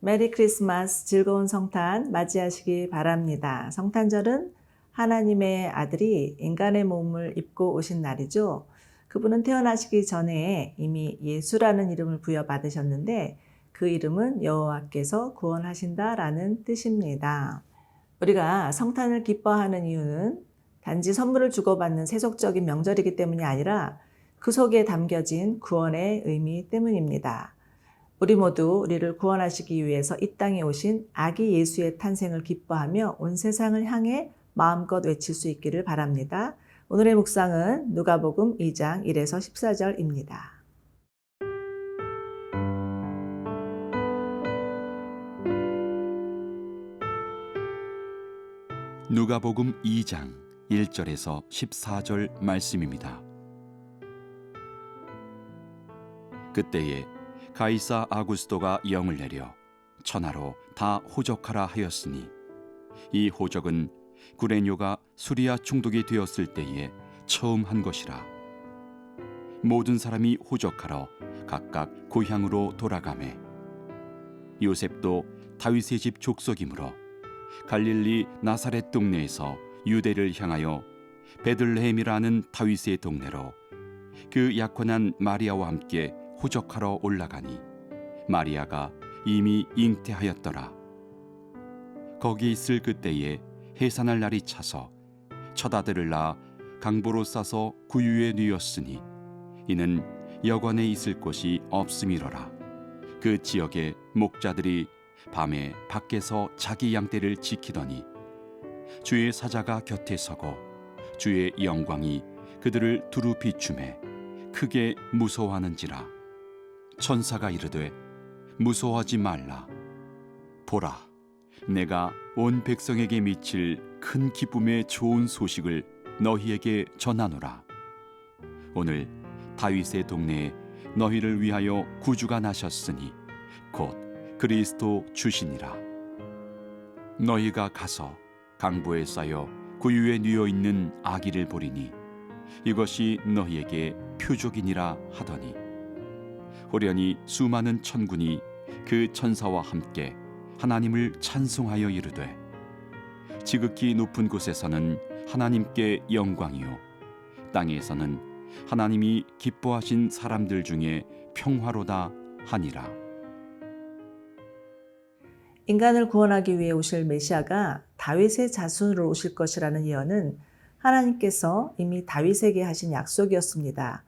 메리 크리스마스, 즐거운 성탄 맞이하시기 바랍니다. 성탄절은 하나님의 아들이 인간의 몸을 입고 오신 날이죠. 그분은 태어나시기 전에 이미 예수라는 이름을 부여받으셨는데 그 이름은 여호와께서 구원하신다라는 뜻입니다. 우리가 성탄을 기뻐하는 이유는 단지 선물을 주고받는 세속적인 명절이기 때문이 아니라 그 속에 담겨진 구원의 의미 때문입니다. 우리 모두 우리를 구원하시기 위해서 이 땅에 오신 아기 예수의 탄생을 기뻐하며 온 세상을 향해 마음껏 외칠 수 있기를 바랍니다. 오늘의 묵상은 누가복음 2장 1에서 14절입니다. 누가복음 2장 1절에서 14절 말씀입니다. 그때에 가이사 아구스도가 영을 내려 천하로 다 호적하라 하였으니 이 호적은 구레뇨가 수리아 총독이 되었을 때에 처음 한 것이라. 모든 사람이 호적하러 각각 고향으로 돌아가매 요셉도 다윗의 집 족속이므로 갈릴리 나사렛 동네에서 유대를 향하여 베들레헴이라는 다윗의 동네로 그 약혼한 마리아와 함께 호적하러 올라가니 마리아가 이미 잉태하였더라. 거기 있을 그때에 해산할 날이 차서 첫 아들을 낳아 강보로 싸서 구유에 뉘었으니 이는 여관에 있을 곳이 없음이로라. 그 지역의 목자들이 밤에 밖에서 자기 양떼를 지키더니 주의 사자가 곁에 서고 주의 영광이 그들을 두루 비추매 크게 무서워하는지라. 천사가 이르되 무서워하지 말라. 보라, 내가 온 백성에게 미칠 큰 기쁨의 좋은 소식을 너희에게 전하노라. 오늘 다윗의 동네에 너희를 위하여 구주가 나셨으니 곧 그리스도 주시니라. 너희가 가서 강보에 쌓여 구유에 뉘어 있는 아기를 보리니 이것이 너희에게 표적이니라 하더니 호련히 수많은 천군이 그 천사와 함께 하나님을 찬송하여 이르되 지극히 높은 곳에서는 하나님께 영광이요 땅에서는 하나님이 기뻐하신 사람들 중에 평화로다 하니라. 인간을 구원하기 위해 오실 메시아가 다윗의 자손으로 오실 것이라는 예언은 하나님께서 이미 다윗에게 하신 약속이었습니다.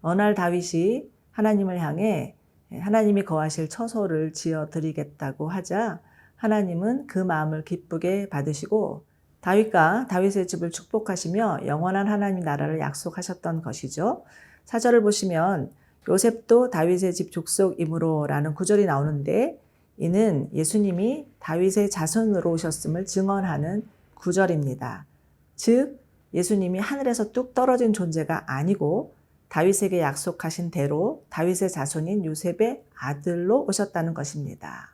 어느 날 다윗이 하나님을 향해 하나님이 거하실 처소를 지어드리겠다고 하자 하나님은 그 마음을 기쁘게 받으시고 다윗과 다윗의 집을 축복하시며 영원한 하나님 나라를 약속하셨던 것이죠. 4절을 보시면 요셉도 다윗의 집 족속이므로 라는 구절이 나오는데 이는 예수님이 다윗의 자손으로 오셨음을 증언하는 구절입니다. 즉 예수님이 하늘에서 뚝 떨어진 존재가 아니고 다윗에게 약속하신 대로 다윗의 자손인 요셉의 아들로 오셨다는 것입니다.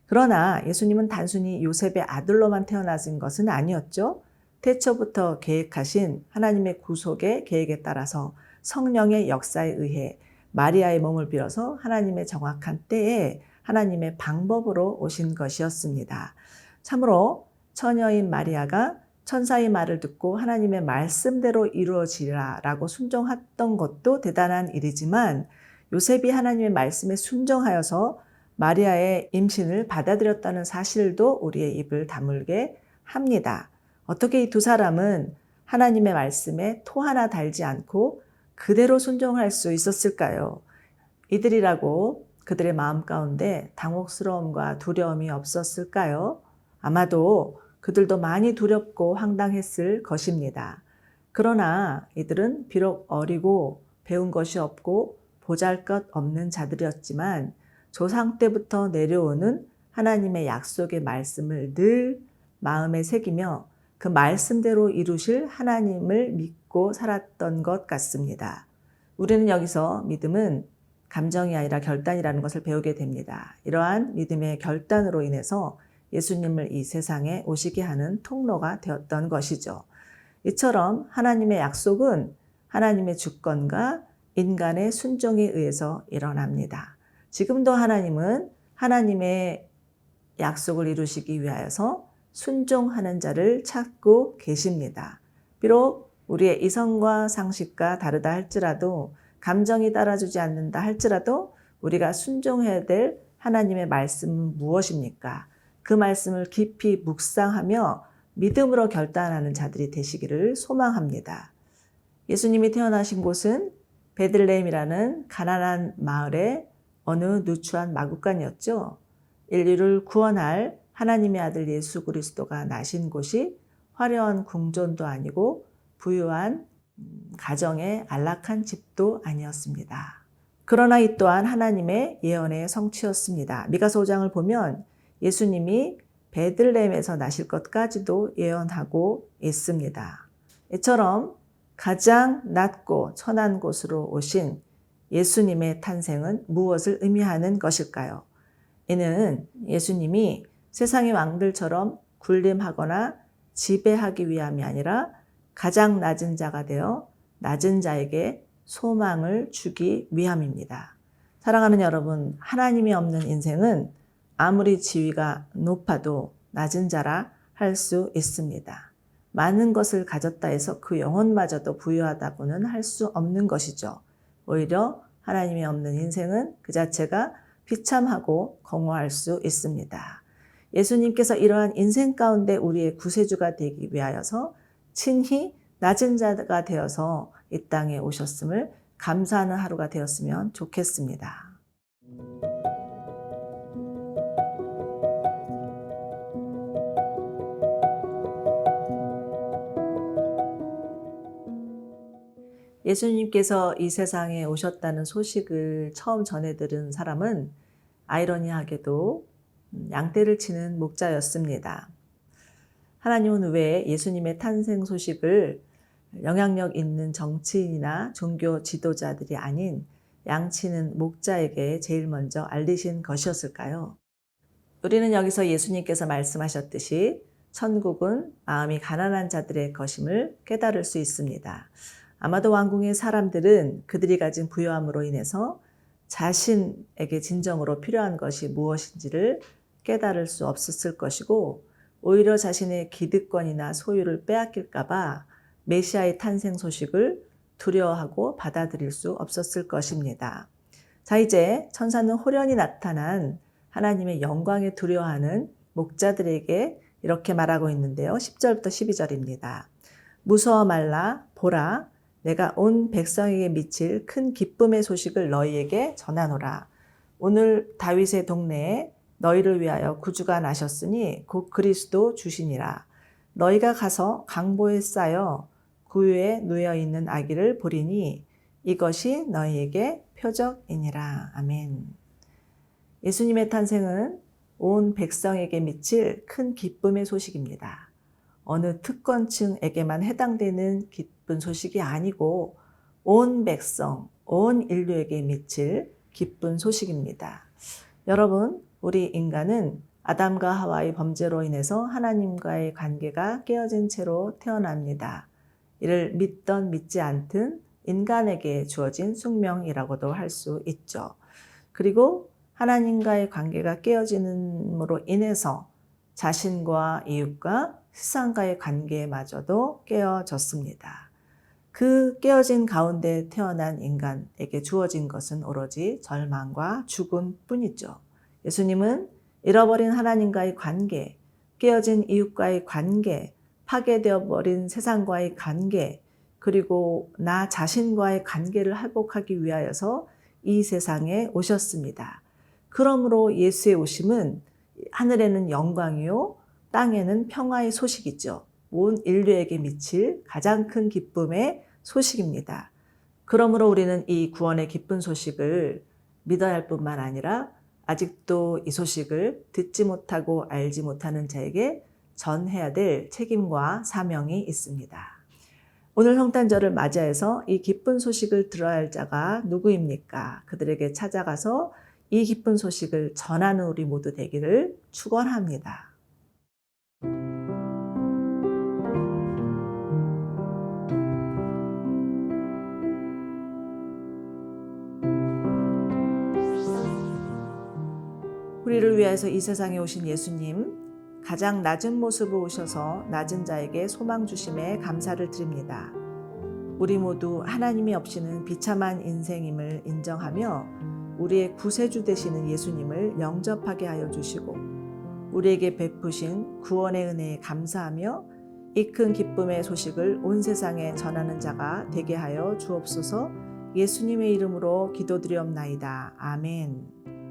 그러나 예수님은 단순히 요셉의 아들로만 태어나신 것은 아니었죠. 태초부터 계획하신 하나님의 구속의 계획에 따라서 성령의 역사에 의해 마리아의 몸을 빌어서 하나님의 정확한 때에 하나님의 방법으로 오신 것이었습니다. 참으로 처녀인 마리아가 천사의 말을 듣고 하나님의 말씀대로 이루어지라 라고 순종했던 것도 대단한 일이지만 요셉이 하나님의 말씀에 순종하여서 마리아의 임신을 받아들였다는 사실도 우리의 입을 다물게 합니다. 어떻게 이 두 사람은 하나님의 말씀에 토 하나 달지 않고 그대로 순종할 수 있었을까요? 이들이라고 그들의 마음 가운데 당혹스러움과 두려움이 없었을까요? 아마도 그들도 많이 두렵고 황당했을 것입니다. 그러나 이들은 비록 어리고 배운 것이 없고 보잘것없는 자들이었지만 조상 때부터 내려오는 하나님의 약속의 말씀을 늘 마음에 새기며 그 말씀대로 이루실 하나님을 믿고 살았던 것 같습니다. 우리는 여기서 믿음은 감정이 아니라 결단이라는 것을 배우게 됩니다. 이러한 믿음의 결단으로 인해서 예수님을 이 세상에 오시게 하는 통로가 되었던 것이죠. 이처럼 하나님의 약속은 하나님의 주권과 인간의 순종에 의해서 일어납니다. 지금도 하나님은 하나님의 약속을 이루시기 위하여서 순종하는 자를 찾고 계십니다. 비록 우리의 이성과 상식과 다르다 할지라도, 감정이 따라주지 않는다 할지라도 우리가 순종해야 될 하나님의 말씀은 무엇입니까? 그 말씀을 깊이 묵상하며 믿음으로 결단하는 자들이 되시기를 소망합니다. 예수님이 태어나신 곳은 베들레헴이라는 가난한 마을의 어느 누추한 마구간이었죠. 인류를 구원할 하나님의 아들 예수 그리스도가 나신 곳이 화려한 궁전도 아니고 부유한 가정의 안락한 집도 아니었습니다. 그러나 이 또한 하나님의 예언의 성취였습니다. 미가서 5장을 보면 예수님이 베들레헴에서 나실 것까지도 예언하고 있습니다. 이처럼 가장 낮고 천한 곳으로 오신 예수님의 탄생은 무엇을 의미하는 것일까요? 이는 예수님이 세상의 왕들처럼 군림하거나 지배하기 위함이 아니라 가장 낮은 자가 되어 낮은 자에게 소망을 주기 위함입니다. 사랑하는 여러분, 하나님이 없는 인생은 아무리 지위가 높아도 낮은 자라 할 수 있습니다. 많은 것을 가졌다 해서 그 영혼마저도 부유하다고는 할 수 없는 것이죠. 오히려 하나님이 없는 인생은 그 자체가 비참하고 공허할 수 있습니다. 예수님께서 이러한 인생 가운데 우리의 구세주가 되기 위하여서 친히 낮은 자가 되어서 이 땅에 오셨음을 감사하는 하루가 되었으면 좋겠습니다. 예수님께서 이 세상에 오셨다는 소식을 처음 전해 들은 사람은 아이러니하게도 양떼를 치는 목자였습니다. 하나님은 왜 예수님의 탄생 소식을 영향력 있는 정치인이나 종교 지도자들이 아닌 양치는 목자에게 제일 먼저 알리신 것이었을까요? 우리는 여기서 예수님께서 말씀하셨듯이 천국은 마음이 가난한 자들의 것임을 깨달을 수 있습니다. 아마도 왕궁의 사람들은 그들이 가진 부유함으로 인해서 자신에게 진정으로 필요한 것이 무엇인지를 깨달을 수 없었을 것이고, 오히려 자신의 기득권이나 소유를 빼앗길까 봐 메시아의 탄생 소식을 두려워하고 받아들일 수 없었을 것입니다. 자, 이제 천사는 호련히 나타난 하나님의 영광에 두려워하는 목자들에게 이렇게 말하고 있는데요. 10절부터 12절입니다. 무서워 말라, 보라, 내가 온 백성에게 미칠 큰 기쁨의 소식을 너희에게 전하노라. 오늘 다윗의 동네에 너희를 위하여 구주가 나셨으니 곧 그리스도 주시니라. 너희가 가서 강보에 쌓여 구유에 누워 있는 아기를 보리니 이것이 너희에게 표적이니라. 아멘. 예수님의 탄생은 온 백성에게 미칠 큰 기쁨의 소식입니다. 어느 특권층에게만 해당되는 기쁜 소식이 아니고 온 백성, 온 인류에게 미칠 기쁜 소식입니다. 여러분, 우리 인간은 아담과 하와의 범죄로 인해서 하나님과의 관계가 깨어진 채로 태어납니다. 이를 믿던 믿지 않든 인간에게 주어진 숙명이라고도 할 수 있죠. 그리고 하나님과의 관계가 깨어짐으로 인해서 자신과 이웃과 세상과의 관계마저도 깨어졌습니다. 그 깨어진 가운데 태어난 인간에게 주어진 것은 오로지 절망과 죽음뿐이죠. 예수님은 잃어버린 하나님과의 관계, 깨어진 이웃과의 관계, 파괴되어 버린 세상과의 관계, 그리고 나 자신과의 관계를 회복하기 위하여서 이 세상에 오셨습니다. 그러므로 예수의 오심은 하늘에는 영광이요 땅에는 평화의 소식이죠. 온 인류에게 미칠 가장 큰 기쁨의 소식입니다. 그러므로 우리는 이 구원의 기쁜 소식을 믿어야 할 뿐만 아니라 아직도 이 소식을 듣지 못하고 알지 못하는 자에게 전해야 될 책임과 사명이 있습니다. 오늘 성탄절을 맞이해서 이 기쁜 소식을 들어야 할 자가 누구입니까? 그들에게 찾아가서 이 기쁜 소식을 전하는 우리 모두 되기를 축원합니다. 우리를 위해서 이 세상에 오신 예수님, 가장 낮은 모습으로 오셔서 낮은 자에게 소망 주심에 감사를 드립니다. 우리 모두 하나님이 없이는 비참한 인생임을 인정하며 우리의 구세주 되시는 예수님을 영접하게 하여 주시고 우리에게 베푸신 구원의 은혜에 감사하며 이 큰 기쁨의 소식을 온 세상에 전하는 자가 되게 하여 주옵소서. 예수님의 이름으로 기도드리옵나이다. 아멘.